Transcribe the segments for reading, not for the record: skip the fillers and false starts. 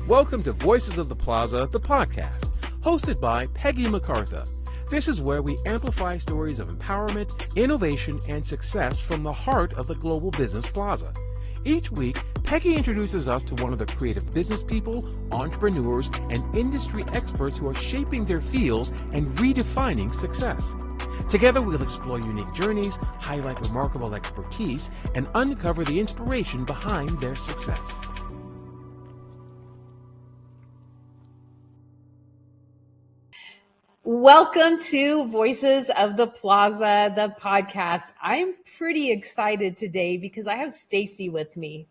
Welcome to Voices of the Plaza, the podcast, hosted by Peggy MacArthur. This is where we amplify stories of empowerment, innovation, and success from the heart of the global business plaza. Each week, Peggy introduces us to one of the creative business people, entrepreneurs, and industry experts who are shaping their fields and redefining success. Together, we'll explore unique journeys, highlight remarkable expertise, and uncover the inspiration behind their success. Welcome to Voices of the Plaza, the podcast. I'm pretty excited today because I have Stacy with me.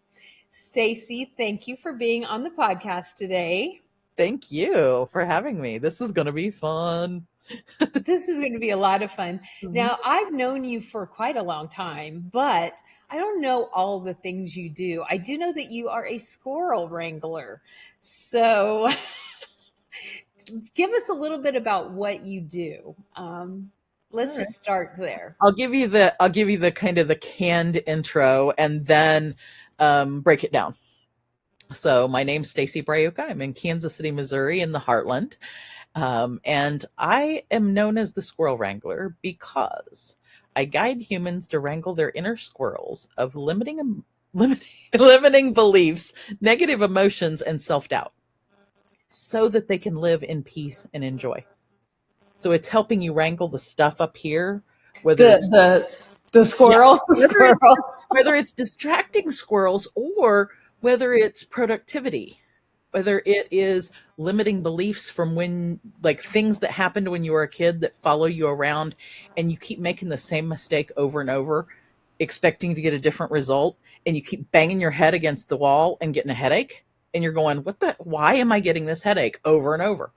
Stacy, thank you for being on the podcast today. Thank you for having me. This is going to be fun. This is going to be a lot of fun. Now, I've known you for quite a long time, but I don't know all the things you do. I do know that you are a squirrel wrangler. So give us a little bit about what you do. Let's just start there. I'll give you the kind of the canned intro and then break it down. So my name's Stacy Braiuca. I'm in Kansas City, Missouri, in the heartland. And I am known as the squirrel wrangler because I guide humans to wrangle their inner squirrels of limiting beliefs, negative emotions, and self-doubt, so that they can live in peace and enjoy. So it's helping you wrangle the stuff up here, whether the squirrel, whether it's distracting squirrels or whether it's productivity, whether it is limiting beliefs from when, like, things that happened when you were a kid that follow you around and you keep making the same mistake over and over, expecting to get a different result, and you keep banging your head against the wall and getting a headache. And you're going, why am I getting this headache over and over?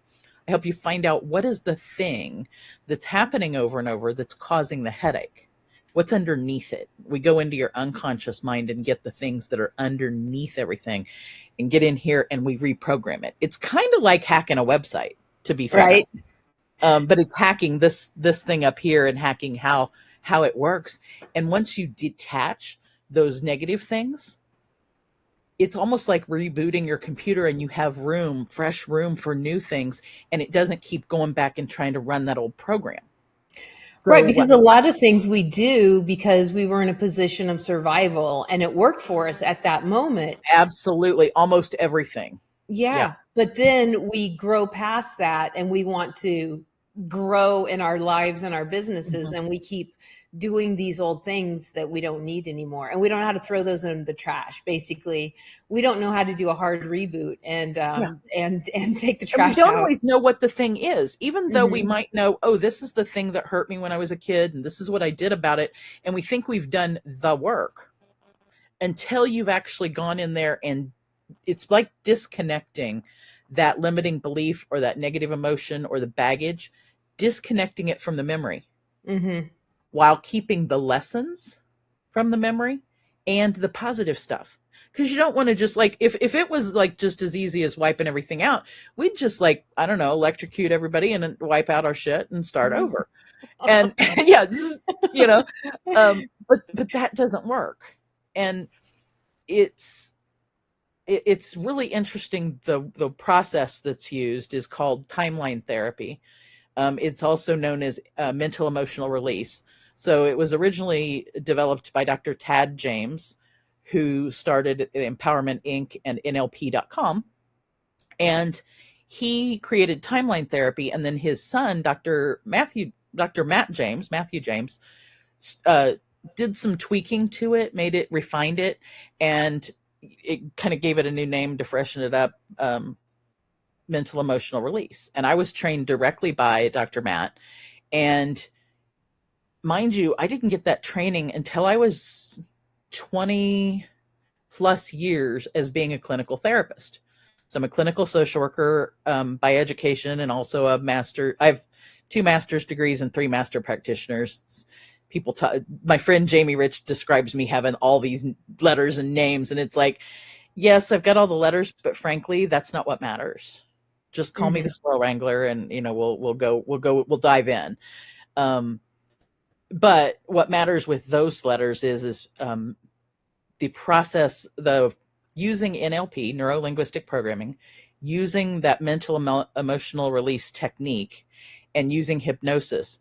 I help you find out what is the thing that's happening over and over that's causing the headache. What's underneath it? We go into your unconscious mind and get the things that are underneath everything and get in here and we reprogram it. It's kind of like hacking a website, to be fair. Right. But it's hacking this thing up here and hacking how it works. And once you detach those negative things, it's almost like rebooting your computer and you have fresh room for new things, and it doesn't keep going back and trying to run that old program. Right, because a lot of things we do because we were in a position of survival and it worked for us at that moment. Absolutely. Almost everything. Yeah. But then we grow past that and we want to grow in our lives and our businesses, and we keep doing these old things that we don't need anymore. And we don't know how to throw those in the trash. Basically, we don't know how to do a hard reboot and take the trash out. We don't always know what the thing is, even though we might know, oh, this is the thing that hurt me when I was a kid, and this is what I did about it. And we think we've done the work until you've actually gone in there, and it's like disconnecting that limiting belief or that negative emotion or the baggage, disconnecting it from the memory. While keeping the lessons from the memory and the positive stuff. Because you don't want to just, like, if it was like just as easy as wiping everything out, we'd just, like, I don't know, electrocute everybody and wipe out our shit and start over. And yeah, but that doesn't work. And it's really interesting. The process that's used is called timeline therapy. It's also known as mental emotional release. So it was originally developed by Dr. Tad James, who started Empowerment Inc. and NLP.com. And he created timeline therapy. And then his son, Matthew James, did some tweaking to it, refined it, and it kind of gave it a new name to freshen it up. Mental emotional release. And I was trained directly by Dr. Matt. And mind you, I didn't get that training until I was 20 plus years as being a clinical therapist. So I'm a clinical social worker by education, and also a master. I have 2 master's degrees and 3 master practitioners. My friend Jamie Rich describes me having all these letters and names. And it's like, yes, I've got all the letters, but frankly, that's not what matters. Just call me the squirrel wrangler, and we'll dive in. But what matters with those letters is the process, using NLP, neuro linguistic programming, using that emotional release technique, and using hypnosis,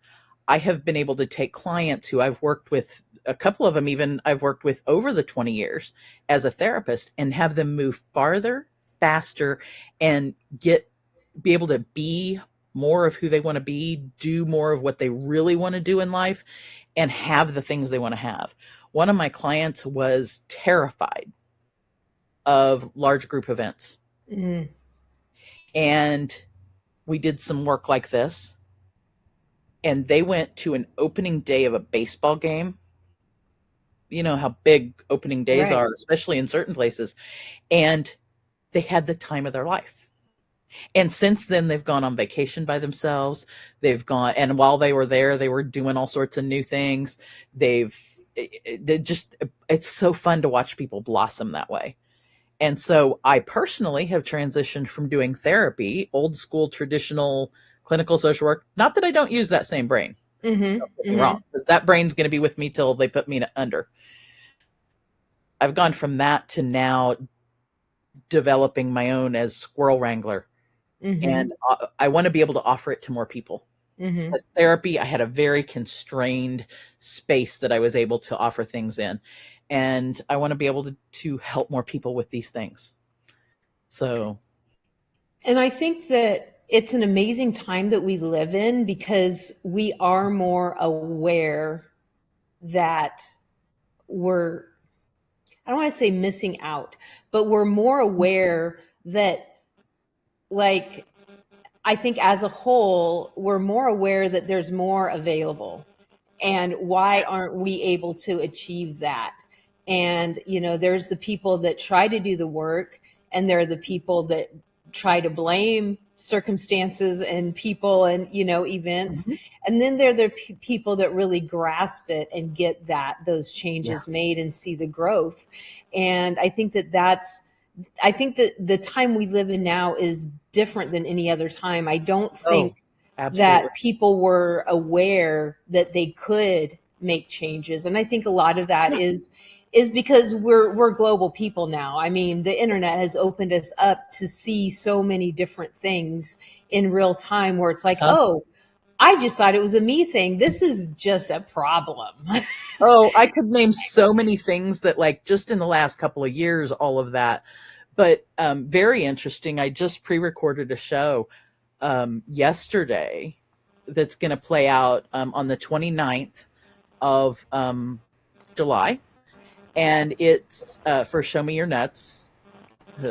I have been able to take clients who I've worked with, a couple of them even I've worked with over the 20 years as a therapist, and have them move farther, faster, and be able to be more of who they want to be, do more of what they really want to do in life, and have the things they want to have. One of my clients was terrified of large group events. Mm. And we did some work like this. And they went to an opening day of a baseball game. You know how big opening days Right. are, especially in certain places. And they had the time of their life. And since then, they've gone on vacation by themselves. They've gone, and while they were there, they were doing all sorts of new things. They just, it's so fun to watch people blossom that way. And so I personally have transitioned from doing therapy, old school, traditional clinical social work. Not that I don't use that same brain. Mm-hmm. Don't get me wrong, because that brain's going to be with me till they put me under. I've gone from that to now developing my own as Squirrel Wrangler. Mm-hmm. And I want to be able to offer it to more people. Mm-hmm. As therapy, I had a very constrained space that I was able to offer things in. And I want to be able to help more people with these things. So. And I think that it's an amazing time that we live in, because we are more aware that we're, I don't want to say missing out, but we're more aware that, like, I think as a whole, we're more aware that there's more available. And why aren't we able to achieve that? And, you know, there's the people that try to do the work, and there are the people that try to blame circumstances and people and, you know, events. Mm-hmm. And then there are the people that really grasp it and get those changes made and see the growth. And I think I think that the time we live in now is different than any other time. I don't think that people were aware that they could make changes. And I think a lot of that is because we're global people now. I mean, the internet has opened us up to see so many different things in real time, where it's like, oh, I just thought it was a me thing. This is just a problem. Oh, I could name so many things that, like, just in the last couple of years, all of that. But very interesting. I just pre-recorded a show yesterday that's going to play out on the 29th of July. And it's for Show Me Your Nuts.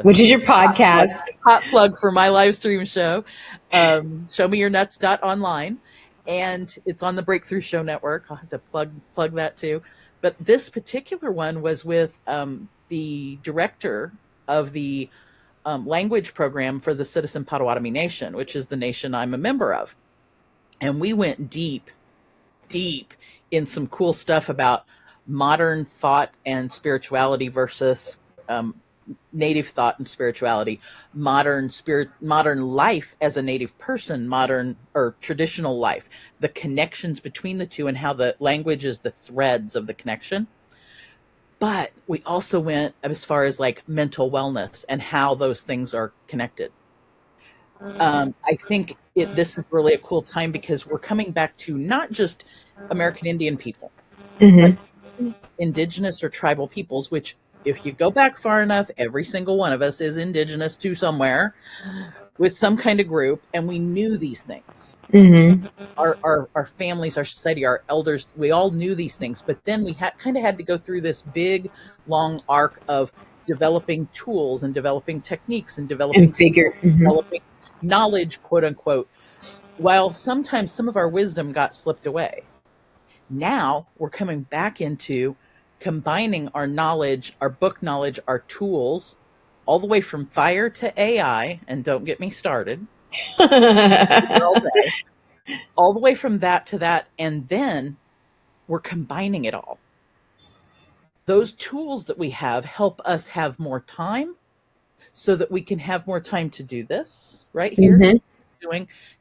Which is your podcast. Hot plug for my live stream show. ShowMeYourNuts.online. And it's on the Breakthrough Show Network. I'll have to plug that too. But this particular one was with the director of the language program for the Citizen Potawatomi Nation, which is the nation I'm a member of. And we went deep in some cool stuff about modern thought and spirituality versus native thought and spirituality, modern life as a native person, modern or traditional life, the connections between the two, and how the language is the threads of the connection. But we also went as far as like mental wellness and how those things are connected. I think this is really a cool time, because we're coming back to not just American Indian people, but indigenous or tribal peoples, which, if you go back far enough, every single one of us is indigenous to somewhere with some kind of group, and we knew these things. Mm-hmm. Our families, our society, our elders, we all knew these things, but then we kind of had to go through this big, long arc of developing tools and developing techniques and developing knowledge, quote unquote, while sometimes some of our wisdom got slipped away. Now we're coming back into combining our knowledge, our book knowledge, our tools, all the way from fire to AI, and don't get me started, all the way from that to that, and then we're combining it all. Those tools that we have help us have more time, so that we can have more time to do this right here,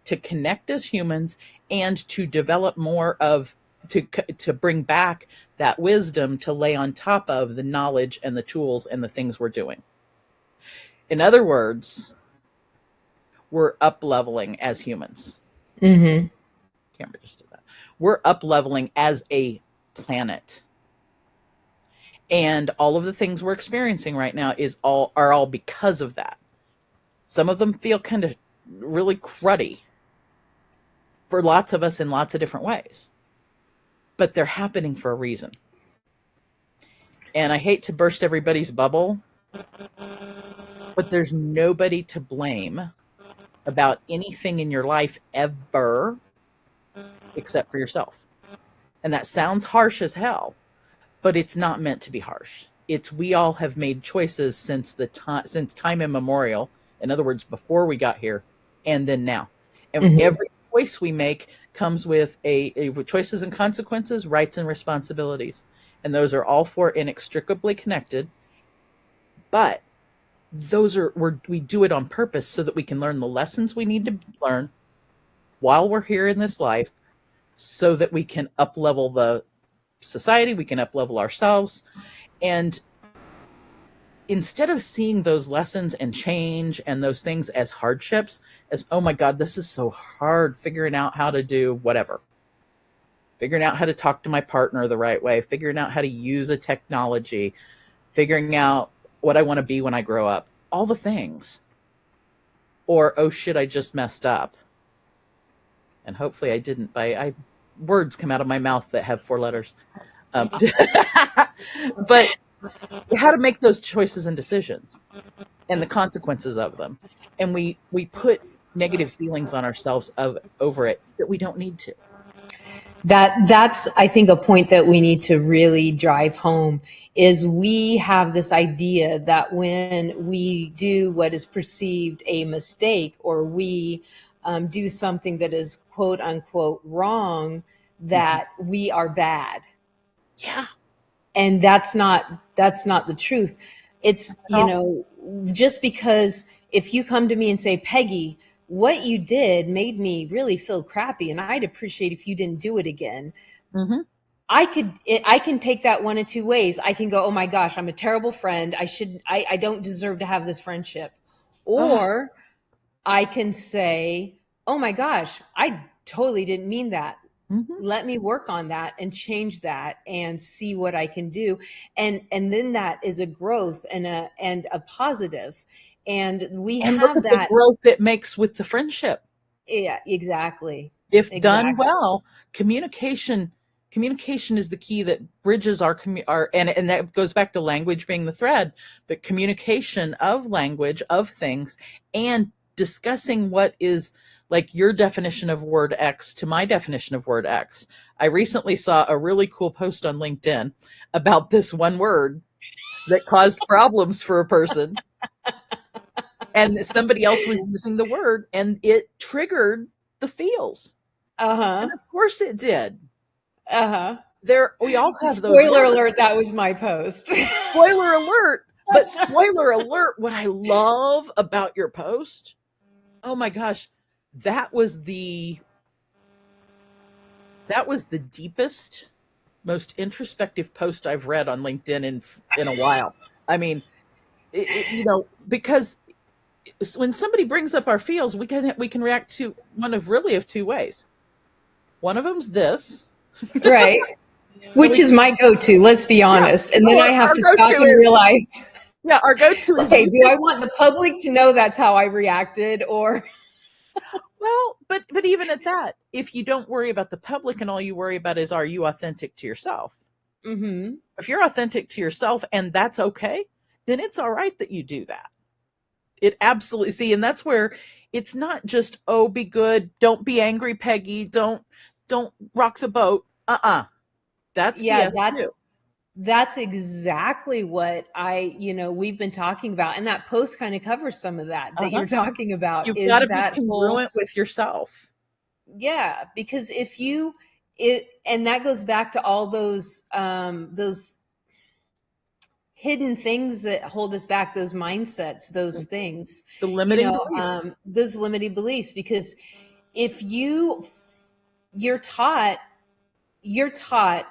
to connect as humans, and to develop more of, to bring back that wisdom to lay on top of the knowledge and the tools and the things we're doing. In other words, we're up leveling as humans. Mm-hmm. Camera just did that. We're up leveling as a planet. And all of the things we're experiencing right now are all because of that. Some of them feel kind of really cruddy for lots of us in lots of different ways. But they're happening for a reason. And I hate to burst everybody's bubble, but there's nobody to blame about anything in your life ever except for yourself. And that sounds harsh as hell, but it's not meant to be harsh. It's we all have made choices since time immemorial. In other words, before we got here, and then now. And Mm-hmm. every choice we make comes with a choices and consequences, rights and responsibilities, and those are all four inextricably connected. But we do it on purpose so that we can learn the lessons we need to learn while we're here in this life, so that we can up level the society, we can up level ourselves. And instead of seeing those lessons and change and those things as hardships, as, oh my God, this is so hard, figuring out how to do whatever, figuring out how to talk to my partner the right way, figuring out how to use a technology, figuring out what I want to be when I grow up, all the things. Or, oh shit, I just messed up. And hopefully I didn't. Words come out of my mouth that have 4 letters. But how to make those choices and decisions and the consequences of them. And we put negative feelings on ourselves over it that we don't need to. That's, I think, a point that we need to really drive home is we have this idea that when we do what is perceived a mistake, or we do something that is quote unquote wrong, that we are bad. Yeah. And that's not the truth. It's, just because if you come to me and say, Peggy, what you did made me really feel crappy, and I'd appreciate if you didn't do it again. Mm-hmm. I can take that one of two ways. I can go, oh my gosh, I'm a terrible friend. I don't deserve to have this friendship. Or I can say, oh my gosh, I totally didn't mean that. Mm-hmm. Let me work on that and change that and see what I can do. And then that is a growth and a positive. And we And look have at that. the growth it makes with the friendship. Yeah, exactly. If done well, communication is the key that bridges our and that goes back to language being the thread, but communication of language, of things, and discussing what is like your definition of word X to my definition of word X. I recently saw a really cool post on LinkedIn about this one word that caused problems for a person. And somebody else was using the word and it triggered the feels. And of course it did. We all have those. Spoiler alert, that was my post. Spoiler alert. But spoiler alert, what I love about your post, oh my gosh, that was the deepest, most introspective post I've read on LinkedIn in a while. I mean, because when somebody brings up our feels, we can react to one of 2 ways. One of them's this. Right. Which is my go-to, let's be honest. And then I have to stop and realize. Yeah, our go-to is. Okay, do I want the public to know that's how I reacted, or? Well, but even at that, if you don't worry about the public and all you worry about is, are you authentic to yourself? Mm-hmm. If you're authentic to yourself and that's okay, then it's all right that you do that. It absolutely, see, and that's where it's not just, oh, be good, don't be angry, Peggy, don't rock the boat. That's BS too. That's exactly what we've been talking about. And that post kind of covers some of that you're talking about. You've got to be congruent with yourself. Yeah, because and that goes back to all those hidden things that hold us back, those mindsets, those things, the limiting beliefs. Those limiting beliefs. Because if you're taught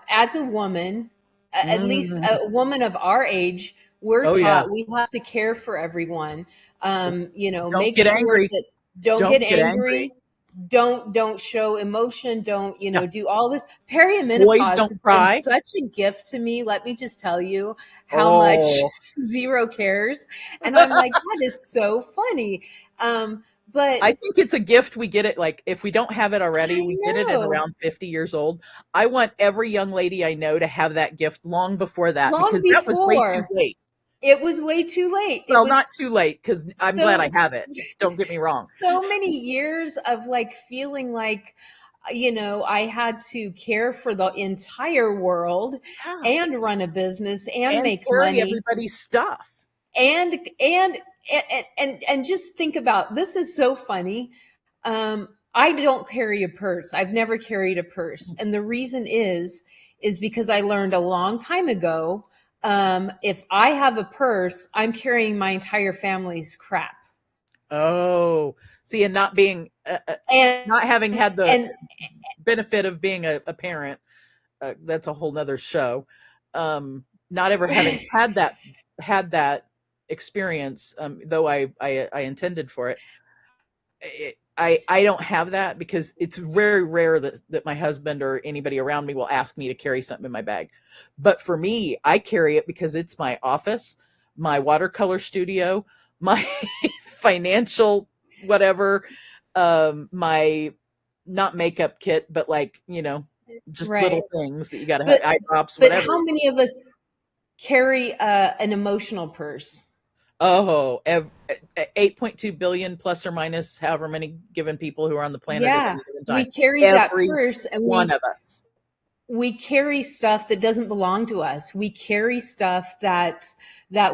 as a woman, at least a woman of our age, we're Oh yeah. taught we have to care for everyone. Don't Make get sure angry. that don't get Don't get angry. angry. Don't show emotion. Don't, Yeah. do all this. Boys Perimenopause don't has been cry. such a gift to me. Let me just tell you how much Oh. zero cares. And I'm like, that is so funny. But I think it's a gift. We get it, like, if we don't have it already, I we get it at know around 50 years old. I want every young lady I know to have that gift long before that, long because that was way too before late. it was way too late. It Well, not was too late, because I'm glad so I have it. Don't get me wrong. so many years of like feeling like I had to care for the entire world Yeah. and run a business and And make carry money everybody's stuff. and just think about, this is so funny. I don't carry a purse. I've never carried a purse, and the reason is because I learned a long time ago, if I have a purse, I'm carrying my entire family's crap. Oh, see, and not being, and not having had the and benefit of being a parent, that's a whole nother show. Not ever having had that experience, though I intended for it. I don't have that, because it's very rare that my husband or anybody around me will ask me to carry something in my bag. But for me, I carry it because it's my office, my watercolor studio, my financial whatever, my not makeup kit, but like, just little right. things that you got to have, but eye drops, but whatever. how many of us carry an emotional purse? Oh, 8.2 billion plus or minus however many given people who are on the planet at Yeah, any given we time. carry that Every purse, and one of us. we carry stuff that doesn't belong to us. We carry stuff that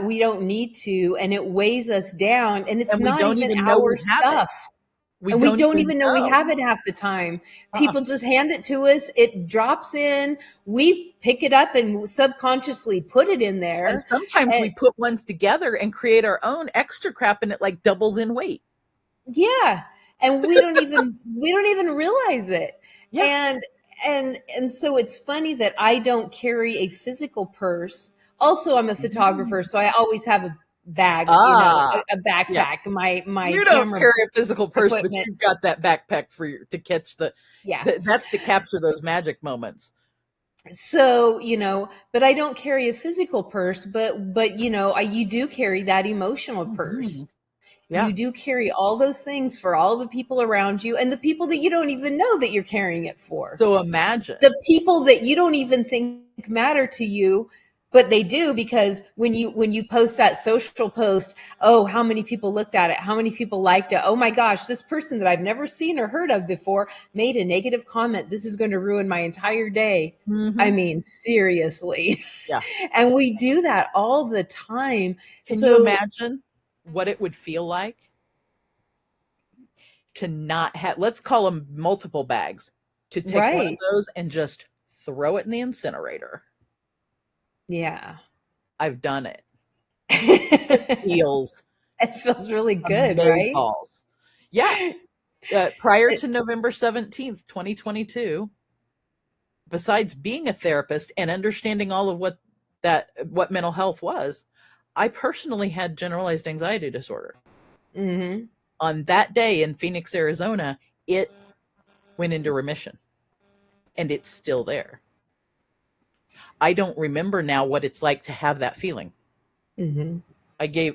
we don't need to, and it weighs us down, and it's And we not don't even even know our we have it. stuff. We And we don't don't even even know we know. have it half the time. Uh-uh. People just hand it to us, it drops in, we pick it up and subconsciously put it in And there. sometimes And we put ones together and create our own extra crap, and it like doubles in weight. yeah, and we don't even realize it. Yeah. And so it's funny that I don't carry a physical purse. Also, I'm a Mm. photographer, so I always have a bag, Ah, a yeah. backpack, my You don't camera carry a physical purse, but equipment. you've got that backpack to catch Yeah. that's to capture those magic moments. So, but I don't carry a physical purse, but you do carry that emotional Hmm. purse. Yeah. You do carry all those things for all the people around you and the people that you don't even know that you're carrying it for. So imagine. The people that you don't even think matter to you, but they do, because when you post that social post, oh, how many people looked at it, how many people liked it, oh my gosh, this person that I've never seen or heard of before made a negative comment, this is going to ruin my entire day. I Hmm. mean, seriously. Yeah. And we do that all the time. Can you So imagine what it would feel like to not have, let's call them multiple bags, to take one of right. those and just throw it in the incinerator? Yeah. I've done it. It It feels feels really good, right? amazeballs. Yeah. Prior to November 17th, 2022, besides being a therapist and understanding all of what mental health was, I personally had generalized anxiety disorder. Mm-hmm. On that day in Phoenix, Arizona, it went into remission, and it's still there. I don't remember now what it's like to have that feeling. Mm-hmm.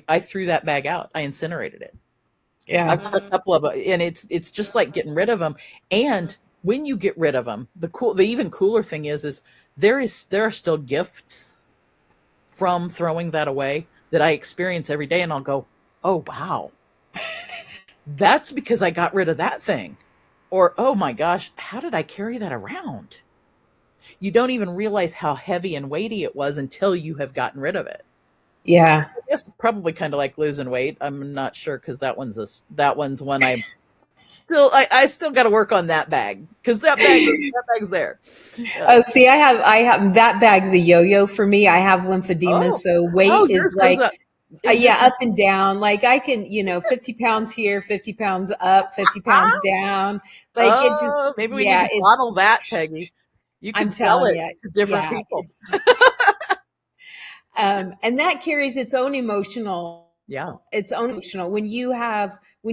I threw that bag out. I incinerated it. Yeah. I've got a couple of them, and it's just like getting rid of them. And when you get rid of them, the even cooler thing is there are still gifts from throwing that away that I experience every day, and I'll go, oh wow, that's because I got rid of that thing. Or, oh my gosh, how did I carry that around? You don't even realize how heavy and weighty it was until you have gotten rid of it. Yeah. I guess probably kind of like losing weight. I'm not sure, because that one's one I still got to work on that bag, because that bag's there. Oh, see, I have that bag's a yo-yo for me. I have lymphedema, Oh, so oh, weight yours is goes like, up. It yeah, just up and down. Like I can, 50 pounds here, 50 pounds up, 50 pounds down. Like it just, oh, maybe we need yeah, to bottle that, Peggy. You I'm could sell telling it you, to different yeah, people. And that carries Yeah. its own emotional. When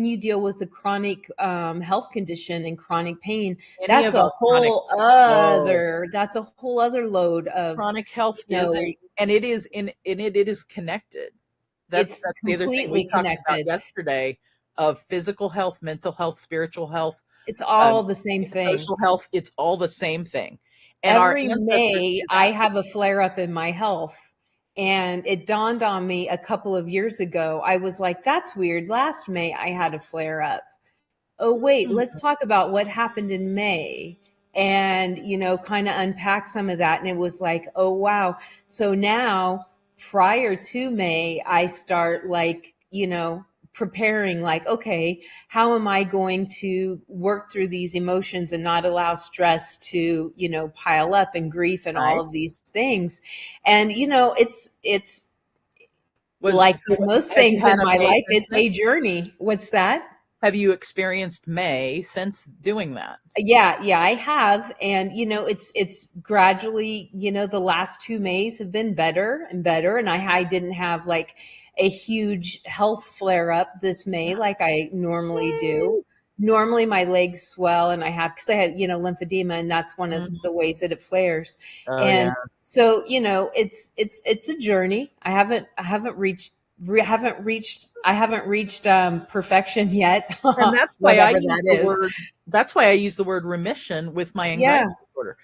you deal with a chronic health condition and chronic pain, Any of us that's a whole other load of, chronic health you know, it is connected. That's it's the other thing we completely talked about connected. yesterday, of physical health, mental health, spiritual health, It's all the same thing. social health. It's all the same thing. And our Every ancestors May, knew I that. have a flare up in my health. And it dawned on me a couple of years ago. I was like, that's weird. Last May, I had a flare up. Oh, wait, let's talk about what happened in May and, kind of unpack some of that. And it was like, oh, wow. So now, prior to May, I start preparing, like, okay, how am I going to work through these emotions and not allow stress to, pile up, and grief and all of Nice. these things. And, it's like So with most have you things had in a my May life, since it's then? a journey. What's that? Have you experienced May since doing that? Yeah, I have. And it's gradually, the last 2 Mays have been better and better. And I didn't have like a huge health flare up this May like I normally do. Yay. Normally my legs swell, and because I had, lymphedema, and that's one of the ways that it flares. Oh yeah. And so, it's a journey. I haven't reached perfection yet. And Whatever that is. that's why I use the word remission with my Yeah. anxiety disorder.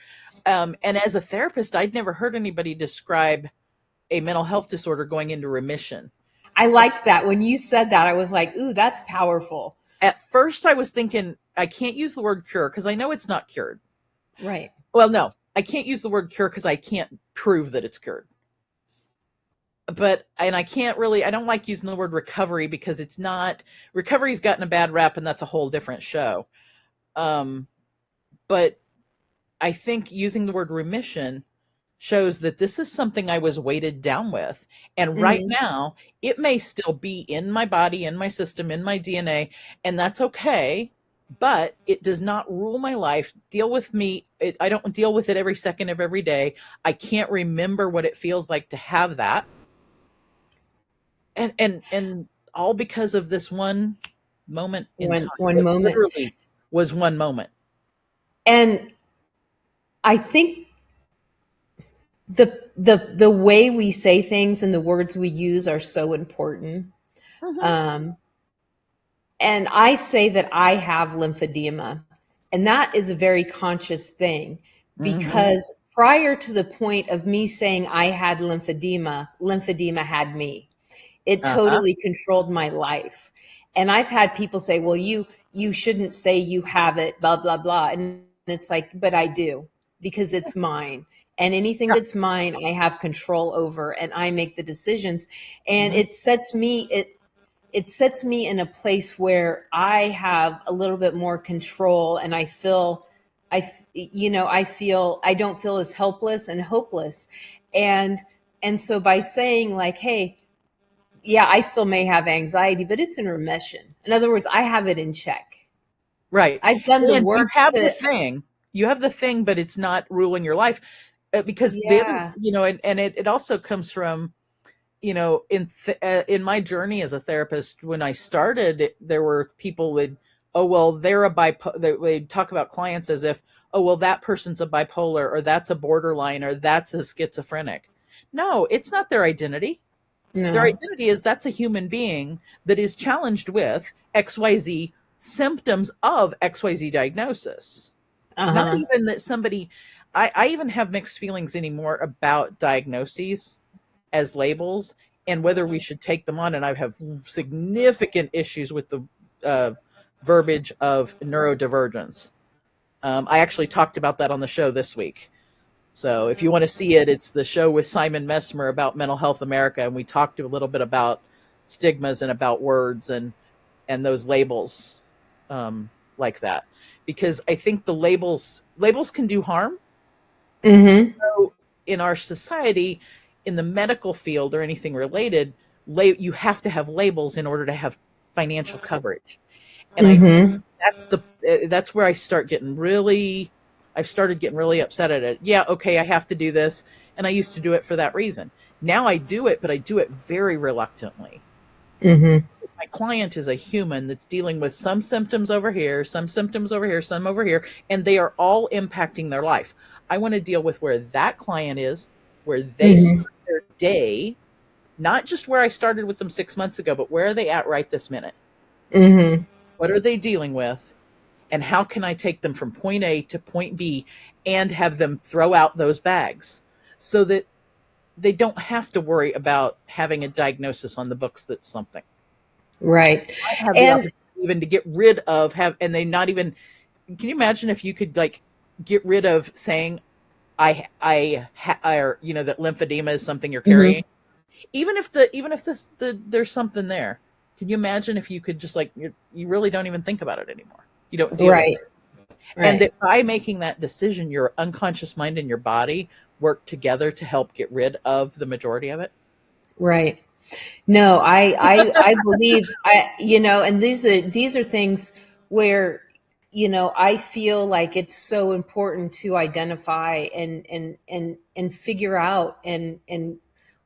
And as a therapist, I'd never heard anybody describe a mental health disorder going into remission. I liked that. When you said that, I was like, ooh, that's powerful. At first, I was thinking, I can't use the word cure because I know it's not cured. Right. Well, no, I can't use the word cure because I can't prove that it's cured. And I don't like using the word recovery because it's not, recovery's gotten a bad rap, and that's a whole different show. But I think using the word remission shows that this is something I was weighted down with. And right now, it may still be in my body, in my system, in my DNA, and that's okay. But it does not rule my life, deal with me. I don't deal with it every second of every day. I can't remember what it feels like to have that. And all because of this one moment in time. One It moment. literally was one moment. And I think the way we say things and the words we use are so important. And I say that I have lymphedema, and that is a very conscious thing, because prior to the point of me saying I had lymphedema had me. It totally controlled my life. And I've had people say, well, you shouldn't say you have it, blah, blah, blah. And it's like, but I do, because it's mine. And anything that's mine, I have control over, and I make the decisions. And it sets me in a place where I have a little bit more control, and I don't feel as helpless and hopeless. And so by saying like, hey, yeah, I still may have anxiety, but it's in remission. In other words, I have it in check. Right. I've done the And work. you have the thing, but it's not ruling your life, because the other, and it also comes from, in my journey as a therapist, when I started, there were people that, oh, well, they're they talk about clients as if, oh, well, that person's a bipolar, or that's a borderline, or that's a schizophrenic. No, it's not their identity. No. Their identity is that's a human being that is challenged with XYZ symptoms of XYZ diagnosis. Not even that somebody, I even have mixed feelings anymore about diagnoses as labels and whether we should take them on. And I have significant issues with the verbiage of neurodivergence. I actually talked about that on the show this week. So if you want to see it, it's the show with Simon Messmer about Mental Health America. And we talked a little bit about stigmas and about words and those labels like that. Because I think the labels can do harm. So in our society, in the medical field or anything related, you have to have labels in order to have financial coverage. And that's where I've started getting really upset at it. Yeah, okay, I have to do this. And I used to do it for that reason. Now I do it, but I do it very reluctantly. Mm-hmm. My client is a human that's dealing with some symptoms over here, some symptoms over here, some over here, and they are all impacting their life. I want to deal with where that client is, where they Mm-hmm. start their day, not just where I started with them 6 months ago, but where are they at right this minute? Mm-hmm. What are they dealing with? And how can I take them from point A to point B and have them throw out those bags so that they don't have to worry about having a diagnosis on the books that's something. Right. I have the And opportunity even to get rid of and they not even, can you imagine if you could like get rid of saying or that lymphedema is something you're mm-hmm. carrying, even if there's something there. Can you imagine if you could just like you really don't even think about it anymore? You don't deal with Right. it. And Right. that by making that decision, your unconscious mind and your body work together to help get rid of the majority of it. Right. No, I believe and these are things where, I feel like it's so important to identify and figure out and Mhm.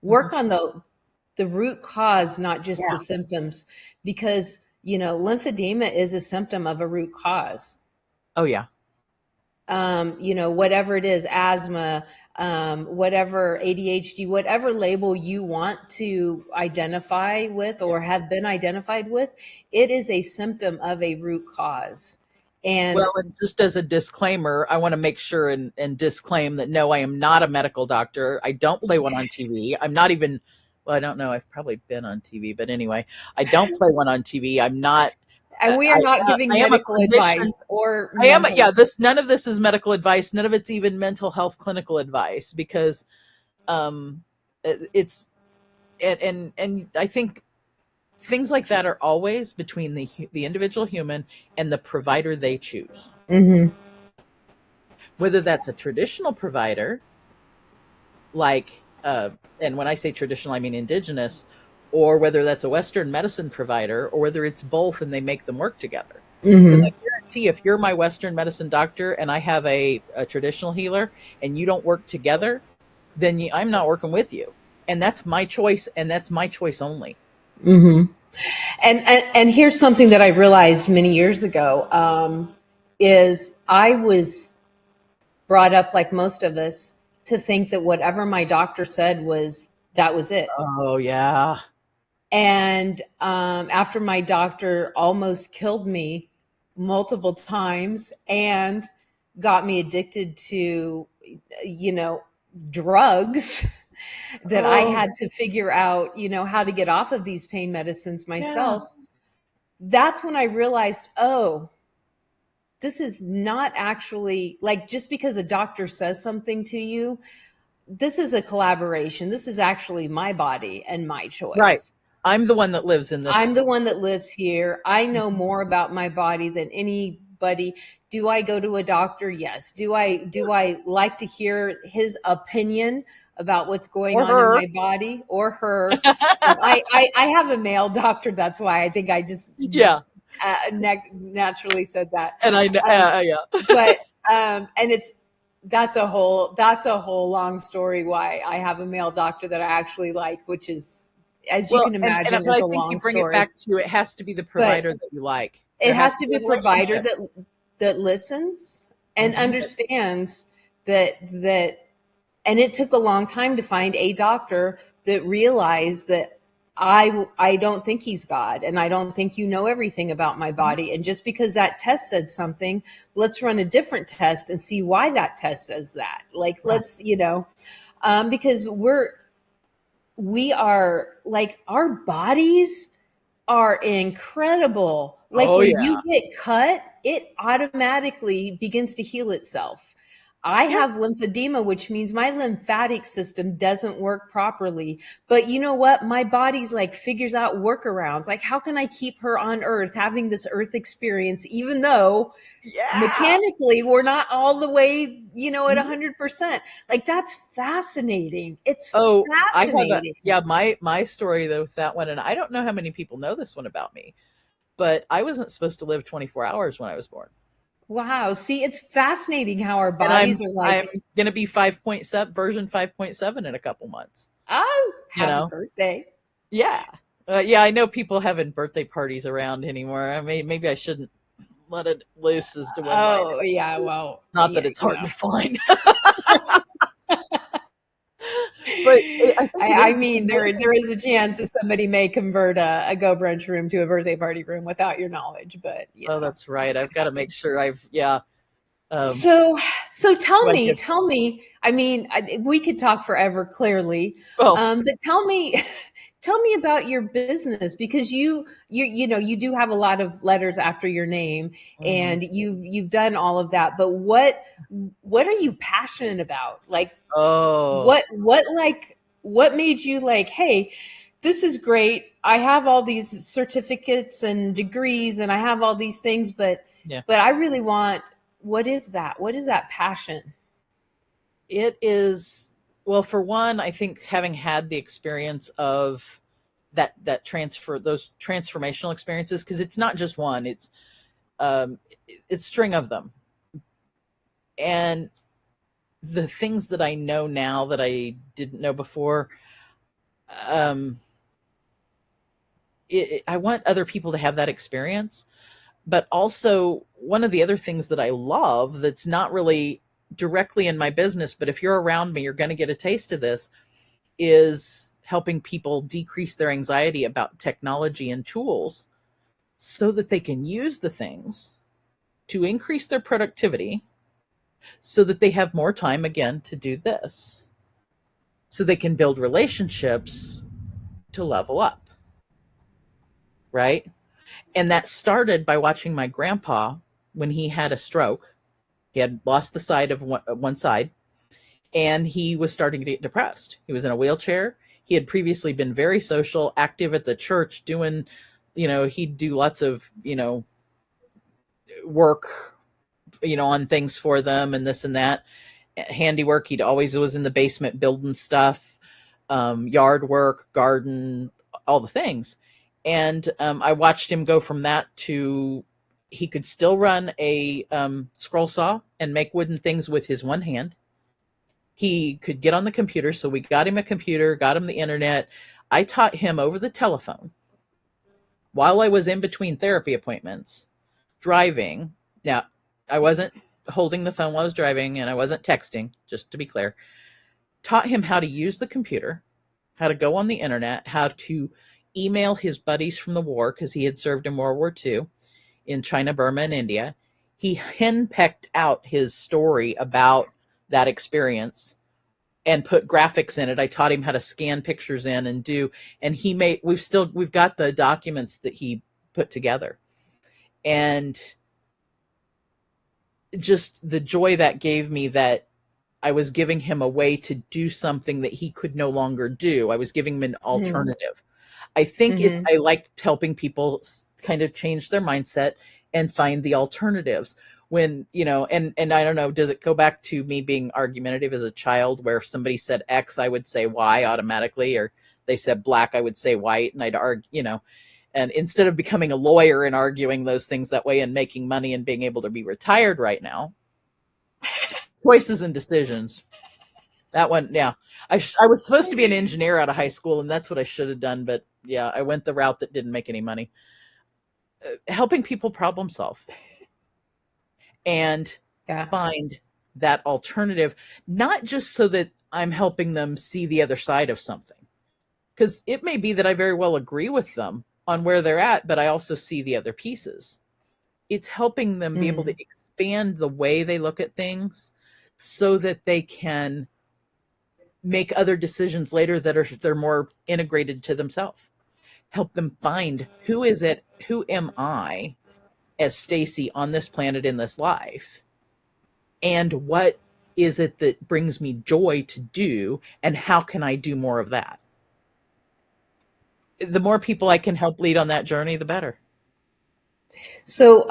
work on the root cause, not just Yeah. the symptoms, because, lymphedema is a symptom of a root cause. Oh yeah. Whatever it is, asthma, whatever, ADHD, whatever label you want to identify with or have been identified with, it is a symptom of a root cause. And Well, and just as a disclaimer, I want to make sure and disclaim that no, I am not a medical doctor. I don't play one on TV. I'm not even, well, I don't know. I've probably been on TV, but anyway, I don't play one on TV. I'm not, and we are not I giving am a medical clinician. advice or I am, mental. yeah, none of this is medical advice. None of it's even mental health clinical advice because, um, it's, and I think things like that are always between the individual human and the provider they choose. Mm-hmm. Whether that's a traditional provider, like, and when I say traditional, I mean indigenous, or whether that's a Western medicine provider, or whether it's both and they make them work together. Because I Mm-hmm. guarantee if you're my Western medicine doctor and I have a traditional healer and you don't work together, then I'm not working with you. And that's my choice, and that's my choice only. Mm-hmm. And here's something that I realized many years ago, is I was brought up, like most of us, to think that whatever my doctor said that was it. Oh, yeah. And after my doctor almost killed me multiple times and got me addicted to, you know, drugs, that I Oh, had to figure out, how to get off of these pain medicines yeah. myself. That's when I realized, oh, this is not actually like just because a doctor says something to you, this is a collaboration. This is actually my body and my Right. choice. I'm the one that lives in I'm this. the one that lives here. I know more about my body than anybody. Do I go to a doctor? Yes. Do I like to hear his opinion about what's going Or on in her. my body or her? I have a male doctor. That's why I think I just Yeah. naturally said that. And I know, Um, yeah. but and that's a whole long story why I have a male doctor that I actually like, which is, as you Well, can and imagine, but is I a think you long bring it story. back to it has to be the But provider that you like. it There has has to to be be a a provider relationship. that listens and Hmm. understands that and it took a long time to find a doctor that realized that I don't think he's God, and I don't think you know everything about my body. And just because that test said something, let's run a different test and see why that test says that. Like, Right. let's, because we are like, our bodies are incredible. Like Oh when yeah. you get cut, it automatically begins to heal itself. I Yep. have lymphedema, which means my lymphatic system doesn't work properly. But you know what? My body's like figures out workarounds. Like, how can I keep her on earth having this earth experience, even though Yeah. mechanically we're not all the way, at Mhm. 100%. Like, that's fascinating. It's Oh, I have a fascinating. yeah, my story though with that one, and I don't know how many people know this one about me, but I wasn't supposed to live 24 hours when I was born. Wow. See, it's fascinating how our And bodies are I'm like, gonna be 5.7 version 5.7 in a couple months. oh, you Happy know? birthday. Yeah. Yeah, I know people having birthday parties around anymore. I mean, maybe I shouldn't let it loose as to when mine Oh, yeah. Well, not that yeah, it's hard to find. But I think it I is. It's mean, amazing. there is a chance that somebody may convert a go brunch room to a birthday party room without your knowledge, but Oh, that's right. it I've could got to make happen. sure yeah. Um, So, so do I give, tell me. I mean, we could talk forever, clearly, well, but tell me, tell me about your business because you know you do have a lot of letters after your name, mhm. and you've done all of that. But what are you passionate about? Like, Oh, what made you like, hey, this is great. I have all these certificates and degrees and I have all these things, yeah. but I really want, what is that? What is that passion? It is, well, for one, I think having had the experience of that transfer, those transformational experiences, because it's not just one, um it's string of them. And the things that I know now that I didn't know before, um I want other people to have that experience. But also, one of the other things that I love that's not really directly in my business, but if you're around me, you're going to get a taste of this, is helping people decrease their anxiety about technology and tools so that they can use the things to increase their productivity so that they have more time again to do this, so they can build relationships to level up, right? And that started by watching my grandpa when he had a stroke. He had lost the sight of one side, and he was starting to get depressed. He was in a wheelchair. He had previously been very social, active at the church, doing, he'd do lots of, work, on things for them and this and that. Handiwork. He'd always was in the basement building stuff, yard work, garden, all the things. And I watched him go from that to he could still run a scroll saw and make wooden things with his one hand. He could get on the computer, so we got him a computer, got him the internet. I taught him over the telephone while I was in between therapy appointments, driving. Now, I wasn't holding the phone while I was driving, and I wasn't texting, just to be clear. Taught him how to use the computer, how to go on the internet, how to email his buddies from the war, because he had served in World War II in China, Burma, and India. He henpecked out his story about that experience and put graphics in it. I taught him how to scan pictures in and and we've got the documents that he put together. And just the joy that gave me, that I was giving him a way to do something that he could no longer do. I was giving him an Mm-hmm. alternative. I think Mm-hmm. I like helping people kind of change their mindset and find the alternatives. When, and I don't know, does it go back to me being argumentative as a child, where if somebody said X, I would say Y automatically, or they said black, I would say white, and I'd argue, and instead of becoming a lawyer and arguing those things that way and making money and being able to be retired right now, choices and decisions. That one, yeah. I was supposed to be an engineer out of high school, and that's what I should have done. But yeah, I went the route that didn't make any money. Helping people problem solve and Yeah. find that alternative, not just so that I'm helping them see the other side of something. Because it may be that I very well agree with them on where they're at, but I also see the other pieces. It's helping them be able to Mm. expand the way they look at things so that they can make other decisions later that they're more integrated to themselves. Help them find, who am I as Stacy on this planet in this life, and what is it that brings me joy to do, and how can I do more of that? The more people I can help lead on that journey, the better. So,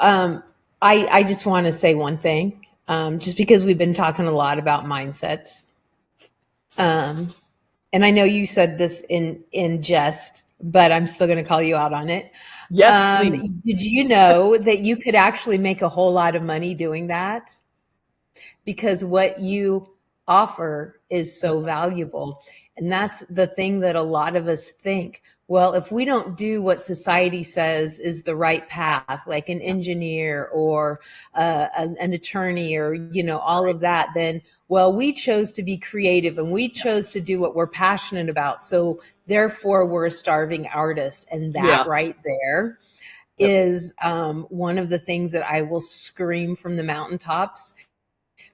I just want to say one thing, just because we've been talking a lot about mindsets. Um, and I know you said this in jest, but I'm still going to call you out on it. Yes, please. Did you know that you could actually make a whole lot of money doing that? Because what you offer is so valuable. And that's the thing that a lot of us think. Well, if we don't do what society says is the right path, like an engineer or an attorney or, all of that, then, well, we chose to be creative and we chose to do what we're passionate about. So therefore, we're a starving artist. And that Yeah. right there Yep. is one of the things that I will scream from the mountaintops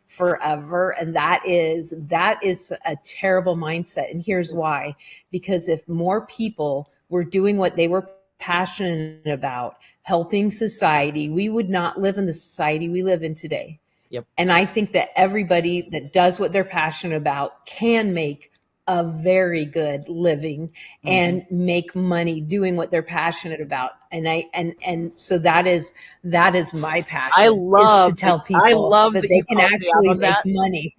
forever. And that is a terrible mindset. And here's why: because if more people were doing what they were passionate about, helping society, we would not live in the society we live in today. Yep. And I think that everybody that does what they're passionate about can make a very good living and make money doing what they're passionate about. And so that is my passion, is to tell people that they you can called me out actually on make that. money.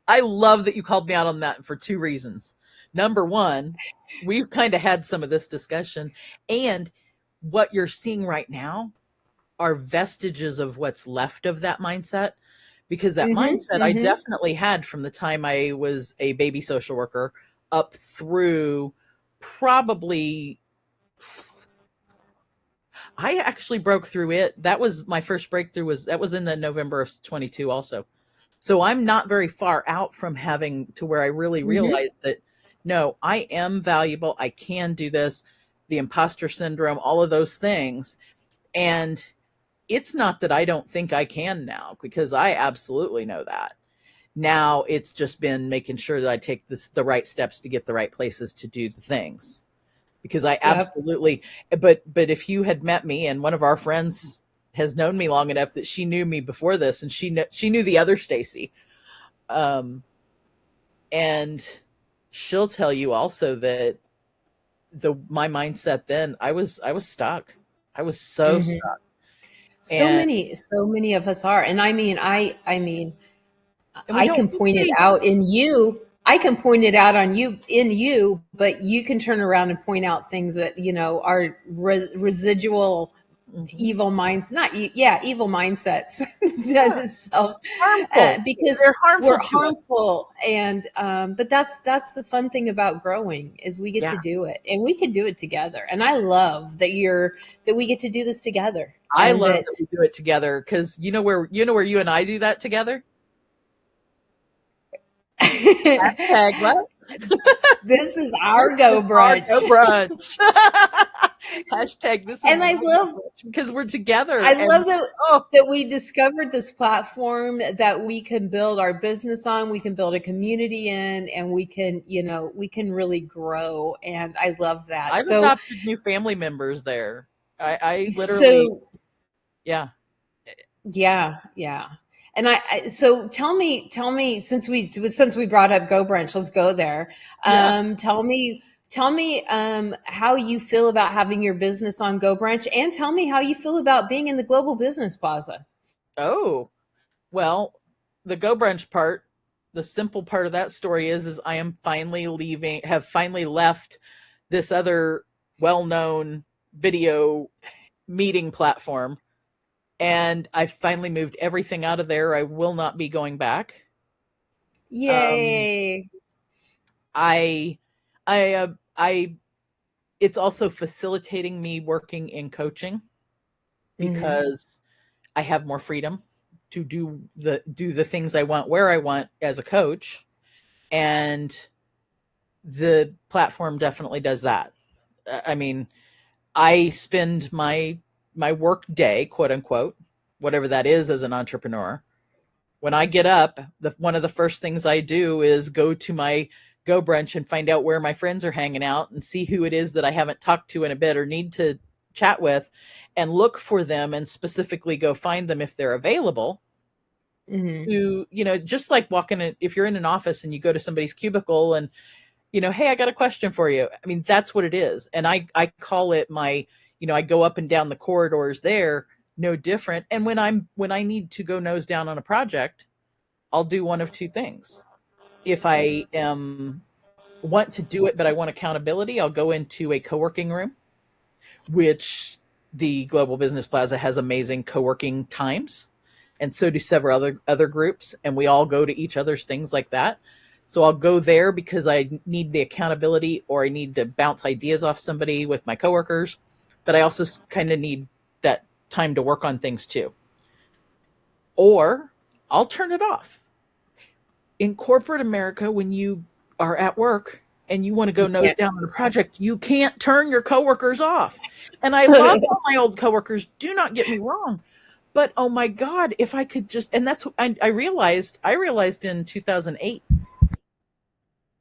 I love that you called me out on that for two reasons. Number one, we've kind of had some of this discussion, and what you're seeing right now are vestiges of what's left of that mindset. Because that mindset I definitely had from the time I was a baby social worker up through probably, I actually broke through it. That was my first breakthrough, that was in the November of 22 also. So I'm not very far out from having to where I really realized that, no, I am valuable. I can do this, the imposter syndrome, all of those things. And it's not that I don't think I can now, because I absolutely know that. Now it's just been making sure that I take the right steps to get the right places to do the things. Because I absolutely, but if you had met me, and one of our friends has known me long enough that she knew me before this, and she knew the other Stacy, and she'll tell you also that my mindset then, I was stuck. I was so stuck. So many of us are. And I mean, And we I don't can point it out in you. I can point it out on you, in you, but you can turn around and point out things that, are residual evil minds, evil mindsets self, harmful. because They're harmful we're to us. harmful. And, but that's the fun thing about growing, is we get to do it, and we can do it together. And I love that we get to do this together. I love that we do it together, because you know where you and I do that together? Hashtag what? This is our go brunch. Our go brunch. Hashtag this is, and I love, because we're together. I love that we discovered this platform that we can build our business on, we can build a community in, and we can really grow. And I love that. I've adopted new family members there. I literally, yeah. And so tell me, since we brought up Go Brunch, let's go there. Tell me how you feel about having your business on Go Brunch, and tell me how you feel about being in the Global Business Plaza. Oh, well, the Go Brunch part, the simple part of that story is I am have finally left this other well-known video meeting platform. And I finally moved everything out of there. I will not be going back. Yay! It's also facilitating me working in coaching, because I have more freedom to do the things I want where I want as a coach, and the platform definitely does that. I mean, I spend my work day, quote unquote, whatever that is as an entrepreneur. When I get up, one of the first things I do is go to my Go Brunch and find out where my friends are hanging out, and see who it is that I haven't talked to in a bit or need to chat with, and look for them, and specifically go find them if they're available. To, just like if you're in an office and you go to somebody's cubicle and, hey, I got a question for you. I mean, that's what it is. And I call it my, I go up and down the corridors there, no different. And when I need to go nose down on a project, I'll do one of two things. If I want to do it, but I want accountability, I'll go into a co-working room, which the Global Business Plaza has amazing co-working times. And so do several other groups. And we all go to each other's things like that. So I'll go there because I need the accountability, or I need to bounce ideas off somebody with my coworkers. But I also kind of need that time to work on things too. Or I'll turn it off. In corporate America, when you are at work and you want to go nose down on a project, you can't turn your coworkers off. And I love all my old coworkers. Do not get me wrong. But oh my God, if I could just, and that's what I realized in 2008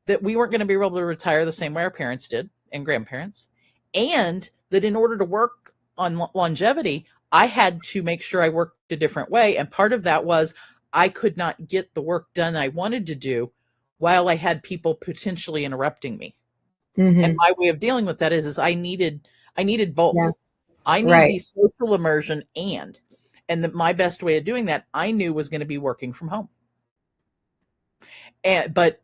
that we weren't going to be able to retire the same way our parents did and grandparents. And that in order to work on longevity, I had to make sure I worked a different way. And part of that was I could not get the work done I wanted to do while I had people potentially interrupting me. Mm-hmm. And my way of dealing with that is I needed both. Yeah. I need the social immersion and my best way of doing that I knew was going to be working from home. But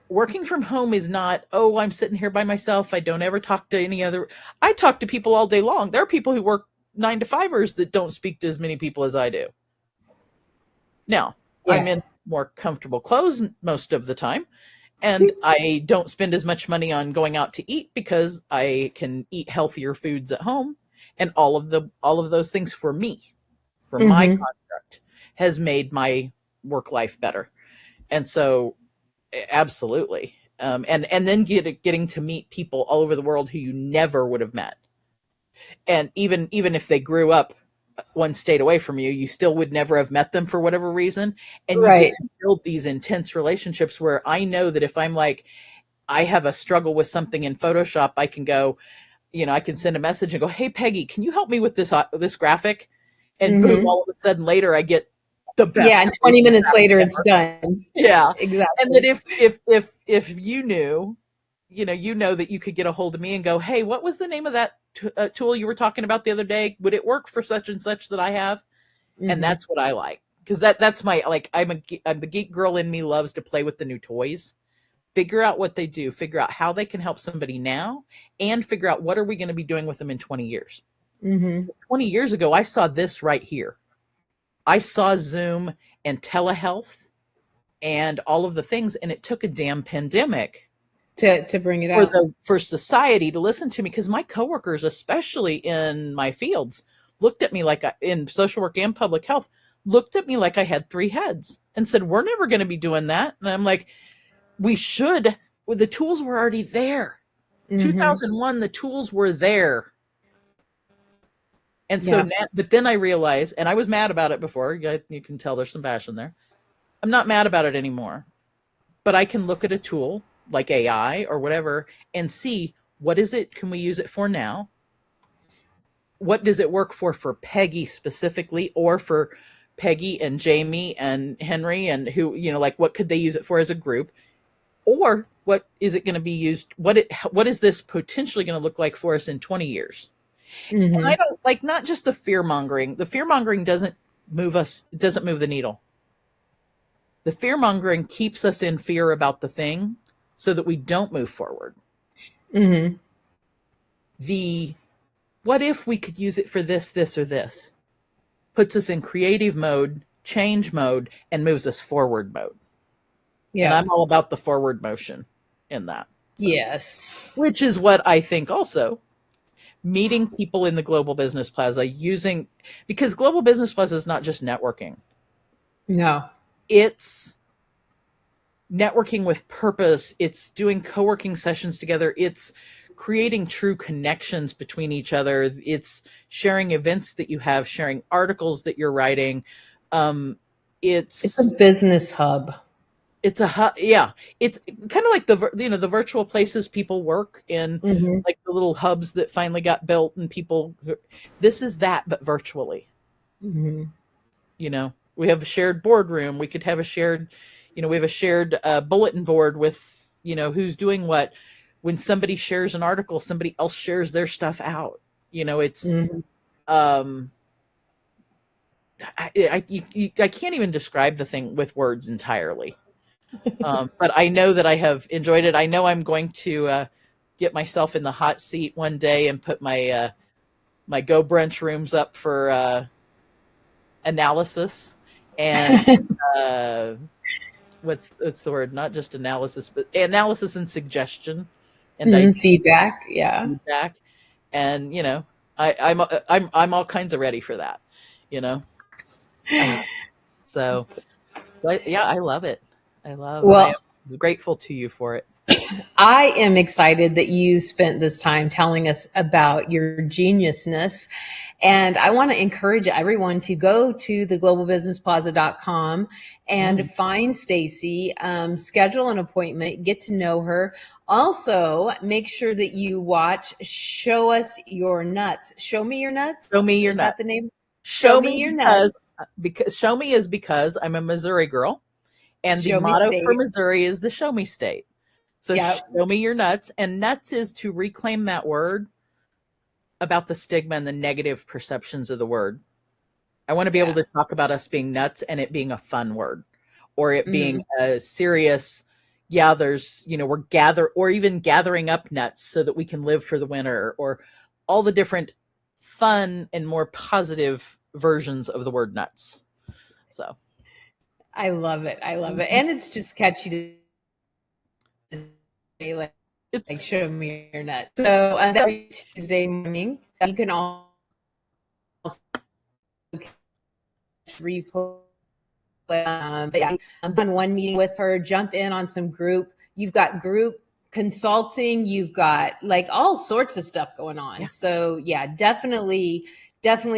working from home is not, oh, I'm sitting here by myself. I don't ever talk to any other. I talk to people all day long. There are people who work 9-to-5ers that don't speak to as many people as I do. Now, I'm in more comfortable clothes most of the time, and I don't spend as much money on going out to eat because I can eat healthier foods at home, and all of those things for me, for my construct, has made my work life better. And so, absolutely. And then getting to meet people all over the world who you never would have met. And even if they grew up one state away from you, you still would never have met them for whatever reason. And you get to build these intense relationships where I know that if I'm like, I have a struggle with something in Photoshop, I can go, I can send a message and go, hey, Peggy, can you help me with this graphic? And boom, all of a sudden later I get the best. Yeah, and 20 minutes later it's done. Yeah, exactly. And then if you knew, that you could get a hold of me and go, hey, what was the name of that tool you were talking about the other day? Would it work for such and such that I have? And that's what I like, because that's my, like, I'm the geek girl in me loves to play with the new toys, figure out what they do, figure out how they can help somebody now, and figure out what are we going to be doing with them in 20 years. 20 years ago, I saw this right here. I saw Zoom and telehealth and all of the things, and it took a damn pandemic to bring it out for society to listen to me, because my coworkers, especially in my fields, looked at me like in social work and public health, looked at me like I had 3 heads and said, we're never going to be doing that. And I'm like, we should. Well, the tools were already there. 2001, the tools were there. And so, but then I realized, and I was mad about it before, you can tell there's some passion there. I'm not mad about it anymore, but I can look at a tool like AI or whatever and see, what is it? Can we use it for now? What does it work for Peggy specifically, or for Peggy and Jamie and Henry, and who, like, what could they use it for as a group? Or what is it going to be used? What is this potentially going to look like for us in 20 years? And I don't like, not just the fear mongering. The fear mongering doesn't move us. It doesn't move the needle. The fear mongering keeps us in fear about the thing so that we don't move forward. The what if we could use it for this, this, or this puts us in creative mode, change mode, and moves us forward mode. Yeah. And I'm all about the forward motion in that. So. Yes. Which is what I think also. Meeting people in the Global Business Plaza, because Global Business Plaza is not just networking. No. It's networking with purpose. It's doing co-working sessions together. It's creating true connections between each other. It's sharing events that you have, sharing articles that you're writing. It's a business hub. It's a hub. Yeah. It's kind of like the virtual places people work in, like the little hubs that finally got built, and this is that, but virtually. We have a shared boardroom. We could have a shared, we have a shared bulletin board with, who's doing what. When somebody shares an article, somebody else shares their stuff out. It's, I can't even describe the thing with words entirely. But I know that I have enjoyed it. I know I'm going to get myself in the hot seat one day and put my my Go Brunch rooms up for analysis, and what's the word? Not just analysis, but analysis and suggestion and idea Feedback. Yeah. feedback. And I'm all kinds of ready for that. You know, uh, so yeah, I love it. I Well, am grateful to you for it. I am excited that you spent this time telling us about your geniusness. And I want to encourage everyone to go to theglobalbusinessplaza.com and find Stacy, schedule an appointment, get to know her. Also, make sure that you watch Show Us Your Nuts. Show Me Your Nuts? Show me your Is that nuts. the name? Show Show Me me Your because Nuts. show me is because I'm a Missouri girl, and the Show Me motto for State. Missouri is the Show Me State. So Yeah. show me your nuts, and nuts is to reclaim that word about the stigma and the negative perceptions of the word. I want to be able Yeah. to talk about us being nuts and it being a fun word, or it being Mm-hmm. a serious, yeah, we're even gathering up nuts so that we can live for the winter, or all the different fun and more positive versions of the word nuts. So I love it. I love it. And it's just catchy to say, like it's show me your nut. So every Tuesday morning, you can also replay. But yeah, I'm done one meeting with her. Jump in on some group. You've got group consulting. You've got like all sorts of stuff going on. Yeah. So yeah, definitely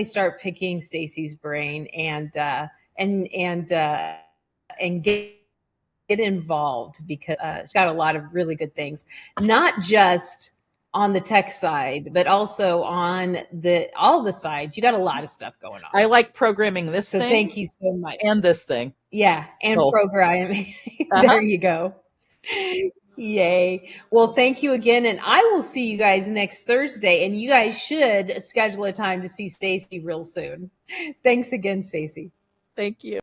start picking Stacy's brain and get involved, because she's got a lot of really good things, not just on the tech side, but also on all the sides. You got a lot of stuff going on. I like programming this So thing thank you so much. and this thing. Yeah, and Both. programming. Uh-huh. There you go. Yay. Well, thank you again. And I will see you guys next Thursday. And you guys should schedule a time to see Stacy real soon. Thanks again, Stacy. Thank you.